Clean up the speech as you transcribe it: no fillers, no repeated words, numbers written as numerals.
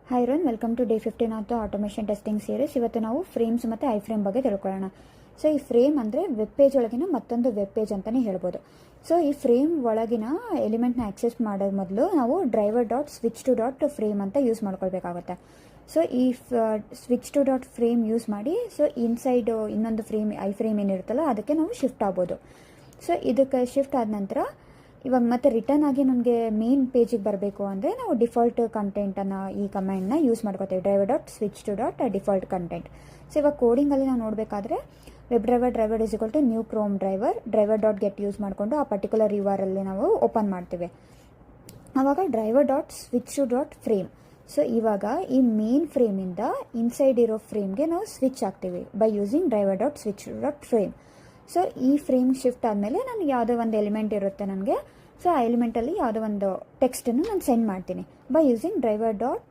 Hi ರೋನ್, welcome to day 15 of the automation testing series. ಇವತ್ತು ನಾವು ಫ್ರೇಮ್ಸ್ ಮತ್ತು ಐ ಫ್ರೇಮ್ ಬಗ್ಗೆ ತಿಳ್ಕೊಳ್ಳೋಣ. ಸೊ ಈ ಫ್ರೇಮ್ ಅಂದರೆ ವೆಬ್ ಪೇಜ್ ಒಳಗಿನ ಮತ್ತೊಂದು ವೆಬ್ ಪೇಜ್ ಅಂತಲೇ ಹೇಳ್ಬೋದು. ಸೊ ಈ ಫ್ರೇಮ್ ಒಳಗಿನ ಎಲಿಮೆಂಟ್ನ ಆಕ್ಸೆಸ್ ಮಾಡೋ ಮೊದಲು ನಾವು driver dot switch to dot frame ಅಂತ ಯೂಸ್ ಮಾಡ್ಕೊಳ್ಬೇಕಾಗುತ್ತೆ. ಸೊ ಈ switch to dot frame use ಮಾಡಿ ಸೊ ಇನ್ಸೈಡ್ ಇನ್ನೊಂದು ಫ್ರೇಮ್ ಐ ಫ್ರೇಮ್ ಏನಿರುತ್ತಲ್ಲ ಅದಕ್ಕೆ ನಾವು ಶಿಫ್ಟ್ ಆಗ್ಬೋದು. ಸೊ ಇದಕ್ಕೆ ಶಿಫ್ಟ್ ಆದ ನಂತರ ಇವಾಗ ಮತ್ತೆ ರಿಟರ್ನ್ ಆಗಿ ನಮಗೆ ಮೇನ್ ಪೇಜಿಗೆ ಬರಬೇಕು ಅಂದರೆ ನಾವು ಡಿಫಾಲ್ಟ್ ಕಂಟೆಂಟನ್ನು ಈ ಕಮ್ಯಾಂಡ್ನ ಯೂಸ್ ಮಾಡ್ಕೋತೀವಿ, driver dot switch to dot default content. So ಇವಾಗ ಕೋಡಿಂಗಲ್ಲಿ ನಾವು ನೋಡಬೇಕಾದ್ರೆ web driver is equal to new Chrome driver dot get use ಮಾಡಿಕೊಂಡು ಆ ಪರ್ಟಿಕ್ಯುಲರ್ URL ನಾವು ಓಪನ್ ಮಾಡ್ತೀವಿ. ಆವಾಗ driver dot switch to dot frame. So ಇವಾಗ ಈ ಮೇನ್ ಫ್ರೇಮಿಂದ ಇನ್ಸೈಡ್ ಇರೋ ಫ್ರೇಮ್ಗೆ ನಾವು ಸ್ವಿಚ್ ಆಗ್ತೀವಿ by using driver dot switch to dot frame. So ಈ ಫ್ರೇಮ್ ಶಿಫ್ಟ್ ಆದಮೇಲೆ ನನಗೆ ಯಾವುದೋ ಒಂದು ಎಲಿಮೆಂಟ್ ಇರುತ್ತೆ ನನಗೆ. ಸೊ ಆ ಎಲಿಮೆಂಟಲ್ಲಿ ಯಾವುದೋ ಒಂದು ಟೆಕ್ಸ್ಟನ್ನು ನಾನು ಸೆಂಡ್ ಮಾಡ್ತೀನಿ ಬೈ ಯೂಸಿಂಗ್ ಡ್ರೈವರ್ ಡಾಟ್